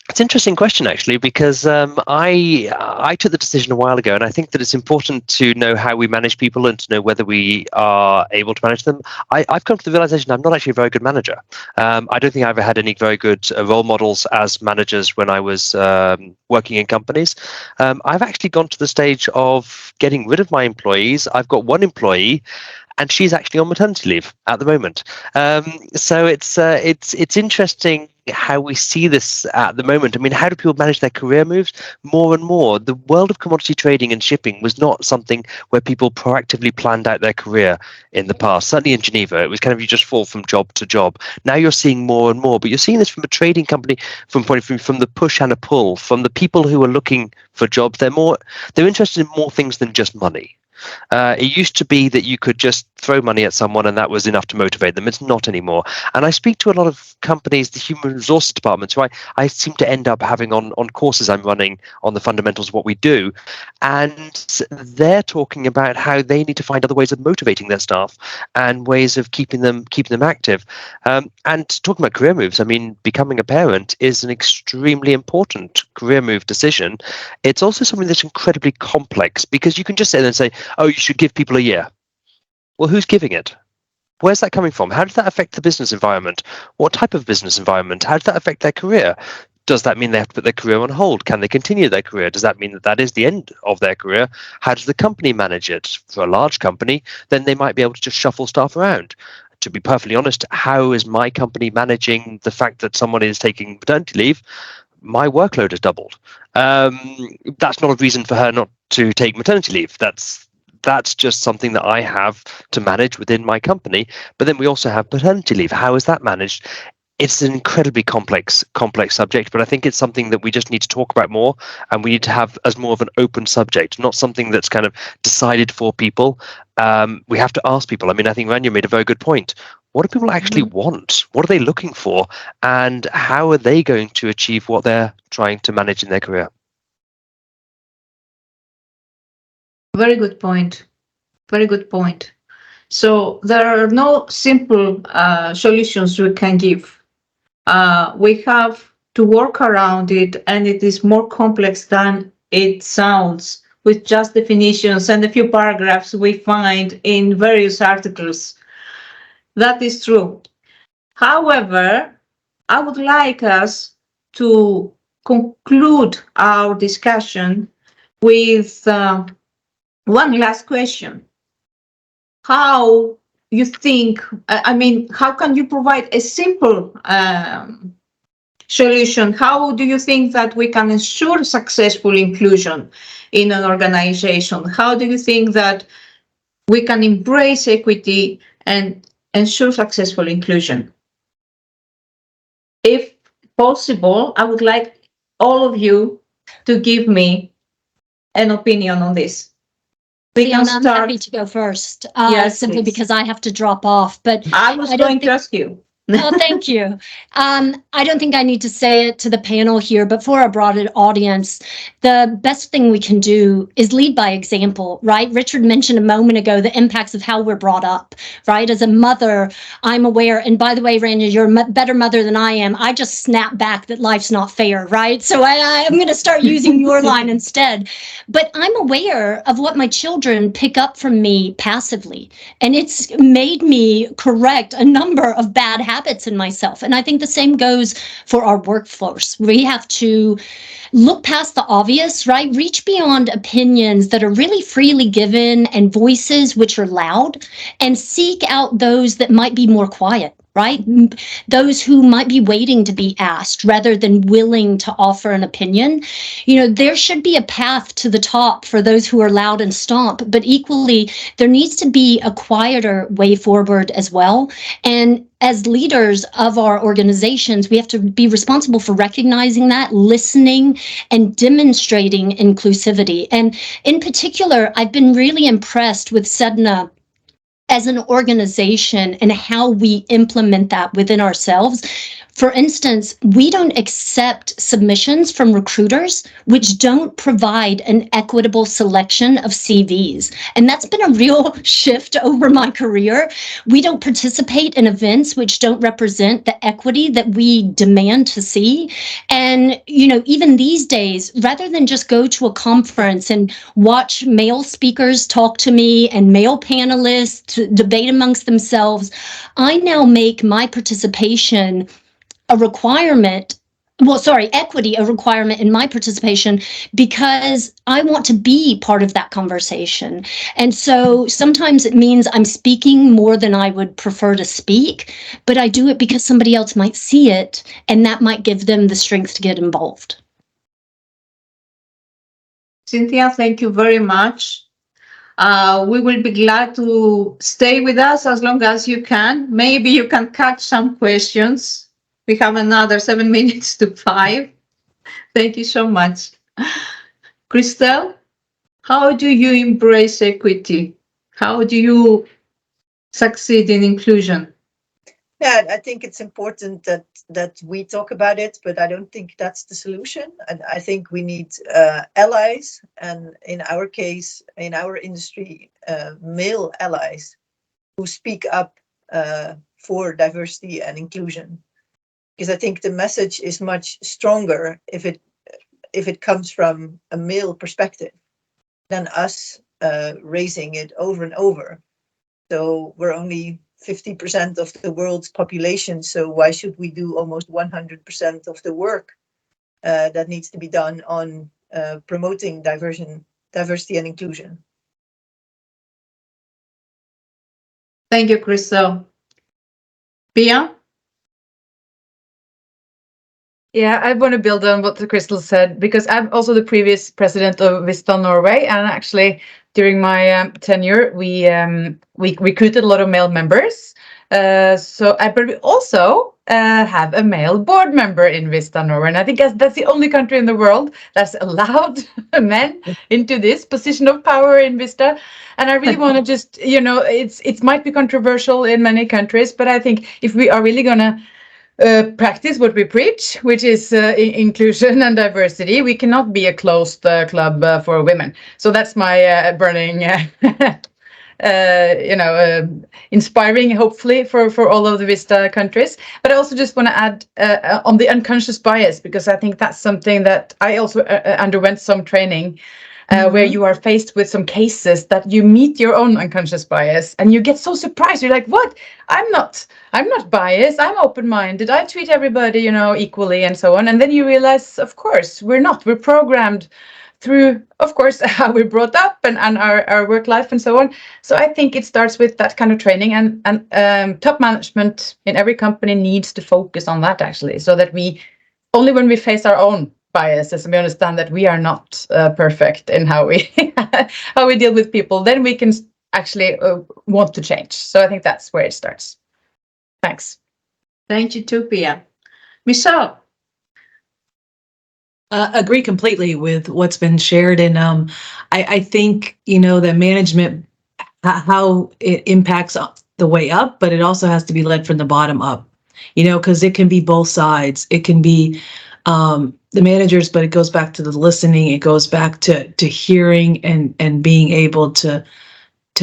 It's an interesting question, actually, because I took the decision a while ago, and I think that it's important to know how we manage people and to know whether we are able to manage them. I've come to the realization I'm not actually a very good manager. I don't think I ever had any very good role models as managers when I was working in companies. I've actually gone to the stage of getting rid of my employees. I've got one employee, and she's actually on maternity leave at the moment. So it's interesting how we see this at the moment. I mean, how do people manage their career moves? More and more, the world of commodity trading and shipping was not something where people proactively planned out their career in the past. Certainly in Geneva, it was kind of you just fall from job to job. Now you're seeing more and more, but you're seeing this from a trading company from point of view, from the push and a pull, from the people who are looking for jobs. They're interested in more things than just money. It used to be that you could just throw money at someone and that was enough to motivate them. It's not anymore. And I speak to a lot of companies, the human resources departments, who I seem to end up having on courses I'm running on the fundamentals of what we do. And they're talking about how they need to find other ways of motivating their staff and ways of keeping them active. And talking about career moves, I mean, becoming a parent is an extremely important career move decision. It's also something that's incredibly complex, because you can just sit there and say, oh, you should give people a year. Well, who's giving it? Where's that coming from? How does that affect the business environment? What type of business environment? How does that affect their career? Does that mean they have to put their career on hold? Can they continue their career? Does that mean that that is the end of their career? How does the company manage it? For a large company, then they might be able to just shuffle staff around. To be perfectly honest, how is my company managing the fact that someone is taking paternity leave? My workload has doubled. That's not a reason for her not to take maternity leave. That's just something that I have to manage within my company. But then we also have paternity leave. How is that managed? It's an incredibly complex subject, but I think it's something that we just need to talk about more, and we need to have as more of an open subject, not something that's kind of decided for people. We have to ask people. I mean, I think Rania made a very good point. What do people actually want? What are they looking for? And how are they going to achieve what they're trying to manage in their career? Very good point. Very good point. So there are no simple solutions we can give. We have to work around it, and it is more complex than it sounds with just definitions and a few paragraphs we find in various articles. That is true. However, I would like us to conclude our discussion with one last question. How you think, how can you provide a simple solution. How do you think that we can ensure successful inclusion in an organization? How do you think that we can embrace equity and ensure successful inclusion? If possible, I would like all of you to give me an opinion on this. We can Leanna, I'm happy start. to go first, Yes, simply please. because I have to drop off. But I was I don't going to think- ask you. Oh, thank you. I don't think I need to say it to the panel here, but for our broader audience, the best thing we can do is lead by example, right? Richard mentioned a moment ago the impacts of how we're brought up, right? As a mother, I'm aware, and by the way, Rania, you're a better mother than I am. I just snap back that life's not fair, right? So I'm going to start using your line instead. But I'm aware of what my children pick up from me passively, and it's made me correct a number of bad habits in myself. And I think the same goes for our workforce. We have to look past the obvious, right? Reach beyond opinions that are really freely given and voices which are loud, and seek out those that might be more quiet, right? Those who might be waiting to be asked rather than willing to offer an opinion. You know, there should be a path to the top for those who are loud and stomp, but equally, there needs to be a quieter way forward as well. And as leaders of our organizations, we have to be responsible for recognizing that, listening, and demonstrating inclusivity. And in particular, I've been really impressed with Sedna as an organization and how we implement that within ourselves. For instance, we don't accept submissions from recruiters which don't provide an equitable selection of CVs. And that's been a real shift over my career. We don't participate in events which don't represent the equity that we demand to see. And, you know, even these days, rather than just go to a conference and watch male speakers talk to me and male panelists debate amongst themselves, I now make my participation a requirement. Equity a requirement in my participation, because I want to be part of that conversation. And so sometimes it means I'm speaking more than I would prefer to speak, but I do it because somebody else might see it, and that might give them the strength to get involved. Cynthia, thank you very much. We will be glad to stay with us as long as you can. Maybe you can catch some questions. We have another 7 minutes to 5. Thank you so much. Christelle, how do you embrace equity? How do you succeed in inclusion? Yeah, I think it's important that we talk about it, but I don't think that's the solution. I think we need allies, and in our case, in our industry, male allies who speak up for diversity and inclusion. Because I think the message is much stronger if it comes from a male perspective than us raising it over and over. So we're only 50% of the world's population, so why should we do almost 100% of the work that needs to be done on promoting diversity and inclusion? Thank you, Christelle. Pia? Yeah, I want to build on what Crystal said, because I'm also the previous president of WISTA Norway, and actually during my tenure, we recruited a lot of male members. But we also have a male board member in WISTA Norway, and I think that's the only country in the world that's allowed men into this position of power in WISTA. And I really want to just, it might be controversial in many countries, but I think if we are really gonna practice what we preach, which is inclusion and diversity, we cannot be a closed club for women. So that's my burning, inspiring, hopefully, for all of the WISTA countries. But I also just want to add on the unconscious bias, because I think that's something that I also underwent some training. Where you are faced with some cases that you meet your own unconscious bias, and you get so surprised. You're like, what? I'm not biased. I'm open-minded. I treat everybody, equally, and so on. And then you realize, of course, we're not. We're programmed through, of course, how we're brought up and our work life and so on. So I think it starts with that kind of training, and top management in every company needs to focus on that, actually, so that we only when we face our own biases and we understand that we are not perfect in how we how we deal with people, then we can actually want to change. So I think that's where it starts. Thanks. Thank you too, Pia. Michelle. Agree completely with what's been shared, and I think the management, how it impacts the way up, but it also has to be led from the bottom up. Because it can be both sides. It can be the managers, but it goes back to the listening. It goes back to hearing and being able to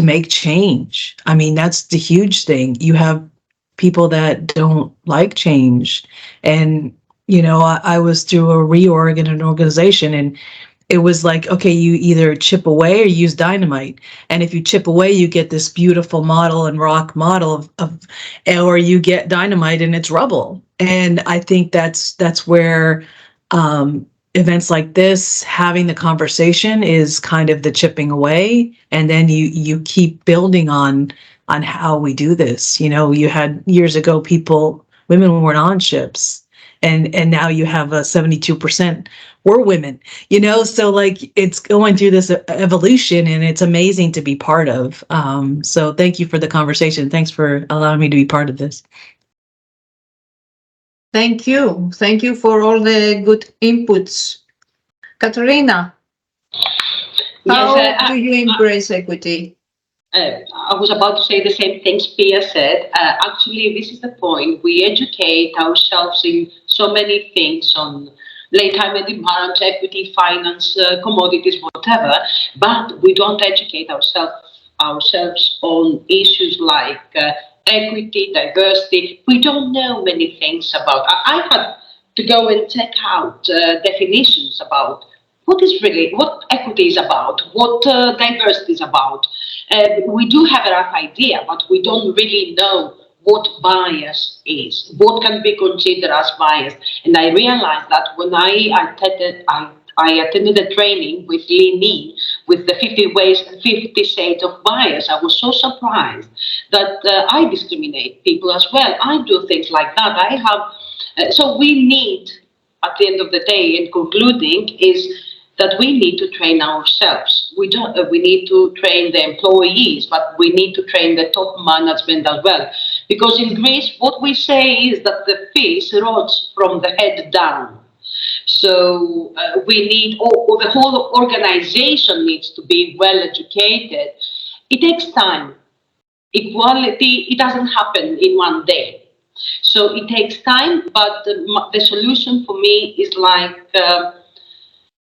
make change. I mean, that's the huge thing. You have people that don't like change, and I was through a reorg in an organization, and it was like, okay, you either chip away or use dynamite. And if you chip away, you get this beautiful model and rock model or you get dynamite and it's rubble. And I think that's where events like this, having the conversation is kind of the chipping away. And then you keep building on how we do this. You had years ago, women weren't on ships. And now you have a 72% were women, so like it's going through this evolution, and it's amazing to be part of. So thank you for the conversation. Thanks for allowing me to be part of this. Thank you. Thank you for all the good inputs. Katarina, how do you embrace equity? I was about to say the same things Pia said. Actually, this is the point. We educate ourselves in so many things on late time and demand, equity, finance, commodities, whatever, but we don't educate ourselves on issues like equity, diversity. We don't know many things about. I had to go and check out definitions about what equity is about, what diversity is about. We do have a rough idea, but we don't really know what bias is, what can be considered as bias. And I realized that when I attended a training with Lean In, with the 50 shades of bias, I was so surprised that I discriminate people as well. I do things like that. So we need, at the end of the day, in concluding, is that we need to train ourselves. We need to train the employees, but we need to train the top management as well. Because in Greece, what we say is that the fish rots from the head down. So we need, the whole organization needs to be well educated. It takes time. Equality, it doesn't happen in one day. So it takes time, but the solution for me is like,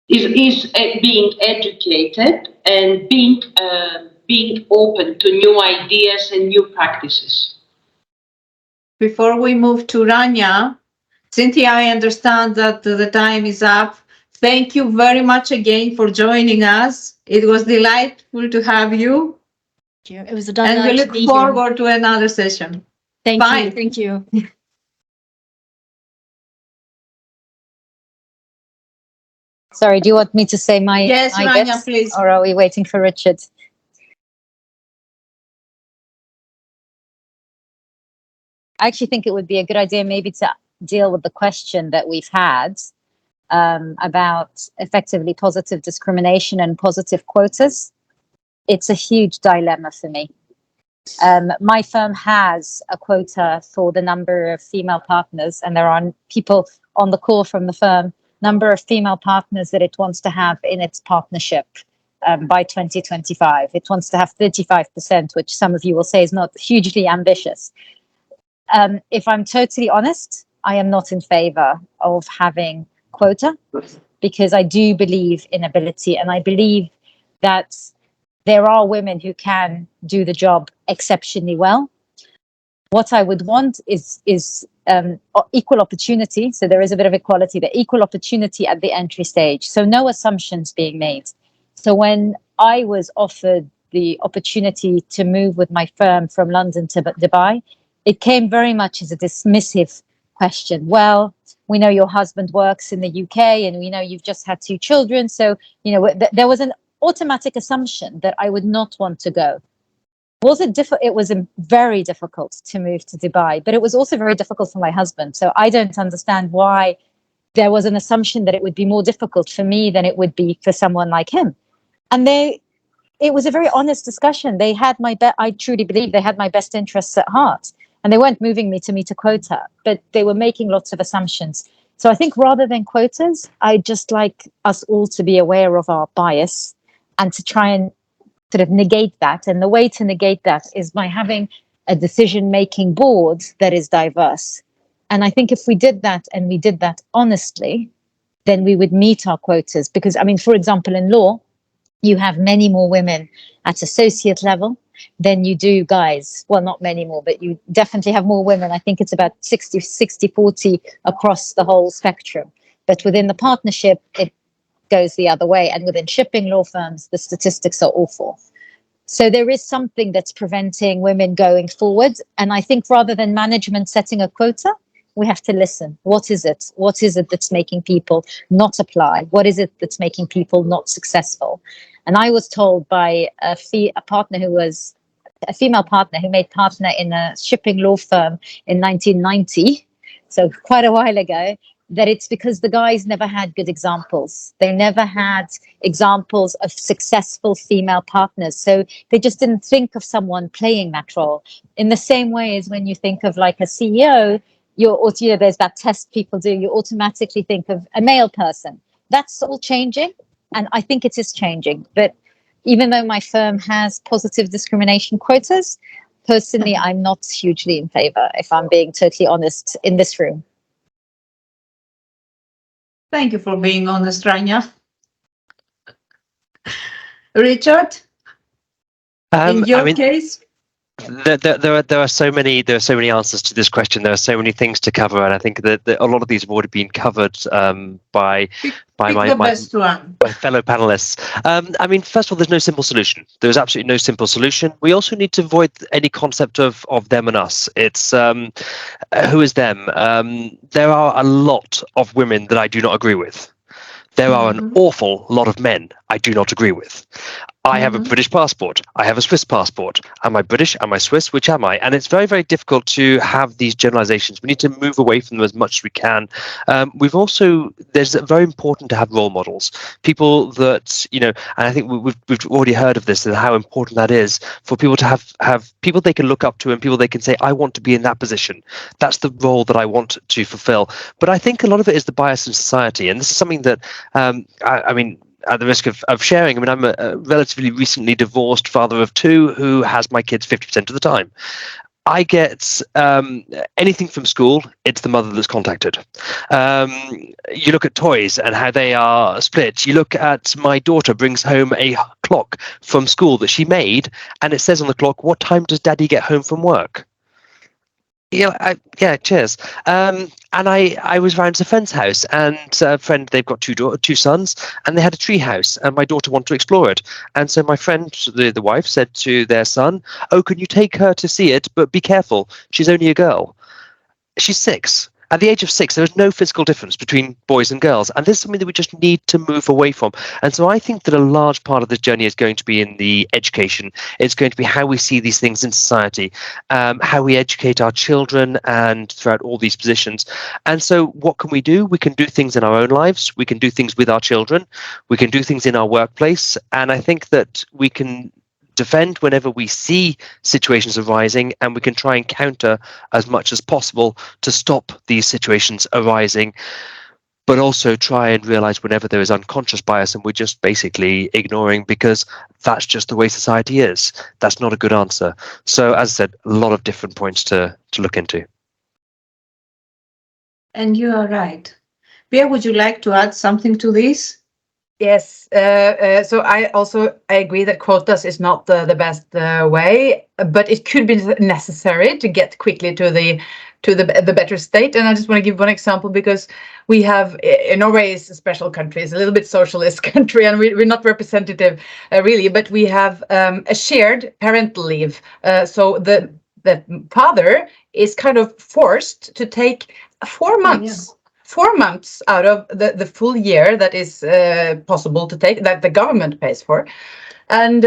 is being educated and being open to new ideas and new practices. Before we move to Rania, Cynthia, I understand that the time is up. Thank you very much again for joining us. It was delightful to have you. Thank you. It was a delight. And we look forward to another session. Thank Bye. you. Thank you. Sorry, do you want me to say my Yes, my Rania, bits, please. or are we waiting for Richard? I actually think it would be a good idea maybe to deal with the question that we've had about effectively positive discrimination and positive quotas. It's a huge dilemma for me. My firm has a quota for the number of female partners, and there are people on the call from the firm, number of female partners that it wants to have in its partnership by 2025. It wants to have 35%, which some of you will say is not hugely ambitious. If I'm totally honest, I am not in favor of having quota, because I do believe in ability, and I believe that there are women who can do the job exceptionally well. What I would want is equal opportunity. So there is a bit of equality, the equal opportunity at the entry stage. So no assumptions being made. So when I was offered the opportunity to move with my firm from London to Dubai, it came very much as a dismissive question. Well, we know your husband works in the UK, and we know you've just had 2 children. So, there was an automatic assumption that I would not want to go. It was very difficult to move to Dubai, but it was also very difficult for my husband. So I don't understand why there was an assumption that it would be more difficult for me than it would be for someone like him. And it was a very honest discussion. They had I truly believe they had my best interests at heart. And they weren't moving me to meet a quota, but they were making lots of assumptions. So I think rather than quotas, I'd just like us all to be aware of our bias and to try and sort of negate that. And the way to negate that is by having a decision-making board that is diverse. And I think if we did that and we did that honestly, then we would meet our quotas. Because, I mean, for example, in law, you have many more women at associate level than you do guys. Well, not many more, but you definitely have more women. I think it's about 60-40 across the whole spectrum. But within the partnership, it goes the other way. And within shipping law firms, the statistics are awful. So there is something that's preventing women going forward. And I think rather than management setting a quota, we have to listen. What is it? What is it that's making people not apply? What is it that's making people not successful? And I was told by a partner who was a female partner who made partner in a shipping law firm in 1990, so quite a while ago, that it's because the guys never had good examples. They never had examples of successful female partners. So they just didn't think of someone playing that role. In the same way as when you think of like a CEO, there's that test people do, you automatically think of a male person. That's all changing. And I think it is changing. But even though my firm has positive discrimination quotas, personally, I'm not hugely in favor, if I'm being totally honest, in this room. Thank you for being honest, Rania. Richard, in your case? There are so many answers to this question. There are so many things to cover, and I think that a lot of these have already been covered by my fellow panelists. I mean, first of all, there's no simple solution. There's absolutely no simple solution. We also need to avoid any concept of them and us. It's who is them. There are a lot of women that I do not agree with. There are an awful lot of men I do not agree with. I have a British passport. I have a Swiss passport. Am I British? Am I Swiss? Which am I? And it's very, very difficult to have these generalizations. We need to move away from them as much as we can. There's very important to have role models, people that, and I think we've already heard of this and how important that is for people to have people they can look up to and people they can say, I want to be in that position. That's the role that I want to fulfill. But I think a lot of it is the bias in society. And this is something that, at the risk of sharing, I mean, I'm a relatively recently divorced father of two who has my kids 50% of the time. I get anything from school, it's the mother that's contacted. You look at toys and how they are split. You look at my daughter brings home a clock from school that she made, and it says on the clock, what time does daddy get home from work? Cheers. And I was around a friend's house, and a friend, they've got two sons, and they had a tree house, and my daughter wanted to explore it. And so my friend, the wife, said to their son, oh, can you take her to see it? But be careful, she's only a girl. She's 6. At the age of 6, there is no physical difference between boys and girls. And this is something that we just need to move away from. And so I think that a large part of this journey is going to be in the education. It's going to be how we see these things in society, how we educate our children and throughout all these positions. And so what can we do? We can do things in our own lives. We can do things with our children. We can do things in our workplace. And I think that we can defend whenever we see situations arising, and we can try and counter as much as possible to stop these situations arising, but also try and realize whenever there is unconscious bias and we're just basically ignoring because that's just the way society is. That's not a good answer. So as I said, a lot of different points to look into. And you are right. Pia, would you like to add something to this? Yes, so I agree that quotas is not the best way, but it could be necessary to get quickly to the better state. And I just want to give one example, because we have, Norway is a special country, it's a little bit socialist country, and we're not representative really, but we have a shared parental leave. So the father is kind of forced to take 4 months. Yeah. 4 months out of the full year that is possible to take, that the government pays for. And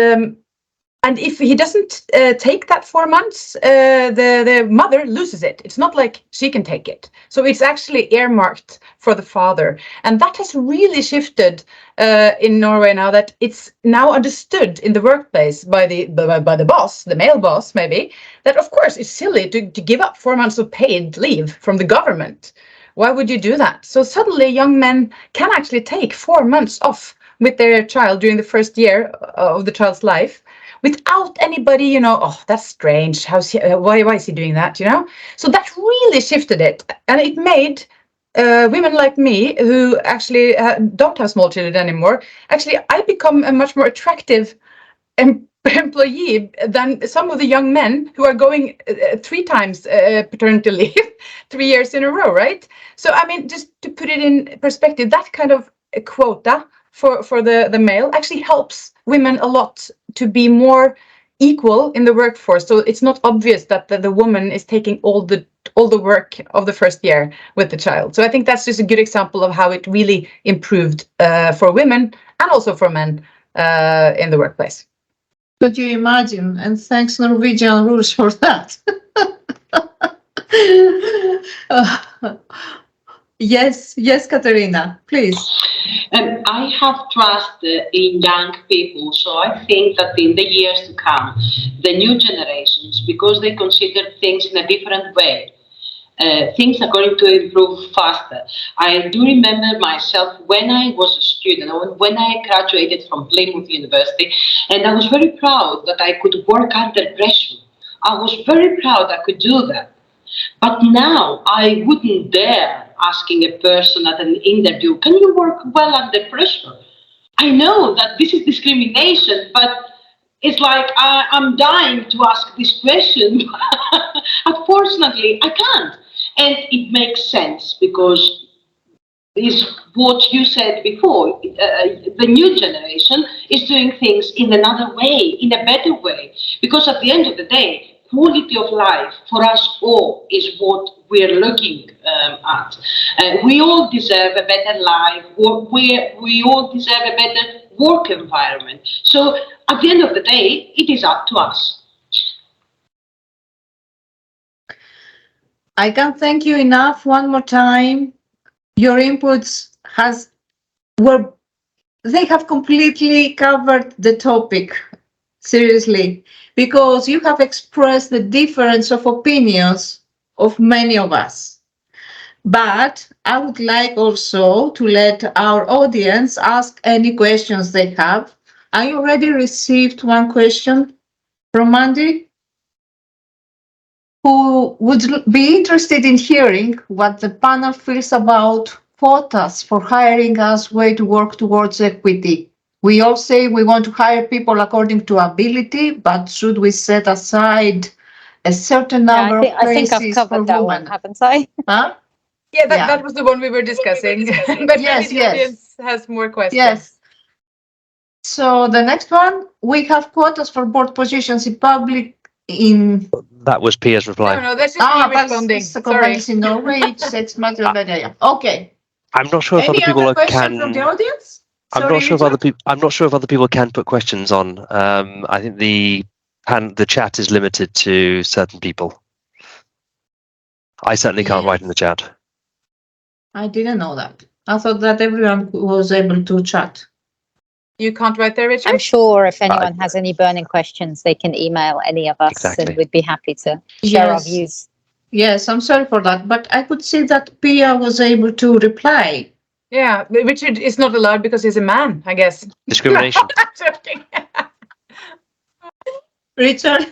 And if he doesn't take that 4 months, the mother loses it. It's not like she can take it. So it's actually earmarked for the father. And that has really shifted in Norway now, that it's now understood in the workplace by the boss, the male boss maybe, that of course it's silly to give up 4 months of paid leave from the government. Why would you do that? So suddenly young men can actually take 4 months off with their child during the first year of the child's life, without anybody, oh, that's strange. Why is he doing that? So that really shifted it, and it made women like me, who actually don't have small children anymore. Actually, I become a much more attractive employee than some of the young men who are going 3 times paternity leave 3 years in a row, right? So I mean, just to put it in perspective, that kind of a quota for the male actually helps women a lot to be more equal in the workforce. So it's not obvious that the woman is taking all the work of the first year with the child. So I think that's just a good example of how it really improved for women and also for men in the workplace. Could you imagine? And thanks Norwegian rules for that. Yes, Katarina, please. I have trust in young people, so I think that in the years to come, the new generations, because they consider things in a different way, things are going to improve faster. I do remember myself when I was a student, when I graduated from Plymouth University, and I was very proud that I could work under pressure. I was very proud I could do that. But now I wouldn't dare asking a person at an interview, can you work well under pressure? I know that this is discrimination, but it's like I'm dying to ask this question. Unfortunately, I can't. And it makes sense because is what you said before. The new generation is doing things in another way, in a better way. Because at the end of the day, quality of life for us all is what we're looking at. We all deserve a better life. We all deserve a better work environment. So at the end of the day, it is up to us. I can't thank you enough one more time. Your inputs they have completely covered the topic, seriously, because you have expressed the difference of opinions of many of us. But I would like also to let our audience ask any questions they have. I already received one question from Mandy, who would be interested in hearing what the panel feels about quotas for hiring as way to work towards equity. We all say we want to hire people according to ability, but should we set aside a certain number of places I think I've covered that women? one, haven't I? Huh? Yeah, that was the one we were discussing. But Yes, maybe the yes. audience has more questions. Yes. So the next one, we have quotas for board positions in public in... That was Pia's reply. No, that's just me responding. Sorry. In Norway, it's much better. Okay. I'm not sure if Any other people other question can. from the audience? I'm Sorry, not sure if Richard? other people. I'm not sure if other people can put questions on. I think the chat is limited to certain people. I certainly can't write in the chat. I didn't know that. I thought that everyone was able to chat. You can't write there, Richard? I'm sure if anyone has any burning questions, they can email any of us, Exactly. and we'd be happy to share our views. Yes, I'm sorry for that, but I could see that Pia was able to reply. Yeah, Richard is not allowed because he's a man, I guess. Discrimination. Richard,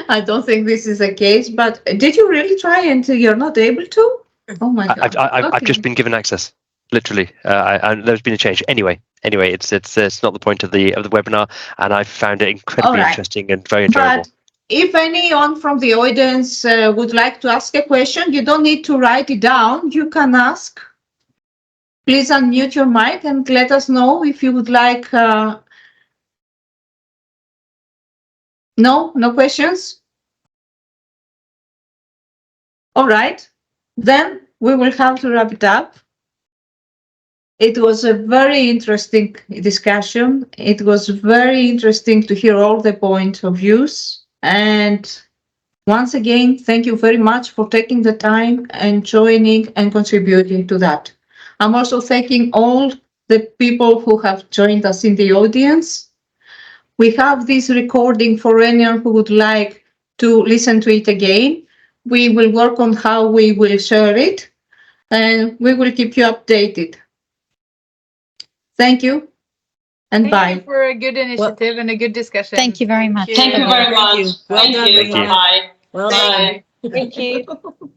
I don't think this is the case, but did you really try and you're not able to? Oh my God. I've just been given access, literally, and there's been a change. Anyway, it's not the point of the webinar, and I found it incredibly interesting and very enjoyable. But if anyone from the audience would like to ask a question, you don't need to write it down. You can ask. Please unmute your mic and let us know if you would like. No questions? All right, then we will have to wrap it up. It was a very interesting discussion. It was very interesting to hear all the points of views. And once again, thank you very much for taking the time and joining and contributing to that. I'm also thanking all the people who have joined us in the audience. We have this recording for anyone who would like to listen to it again. We will work on how we will share it, and we will keep you updated. Thank you, and Thank bye. you for a good initiative and a good discussion. Thank you very much. Thank you very Thank much. you. Well Thank done, you. Regina. Bye. Well Bye. done. Thank you.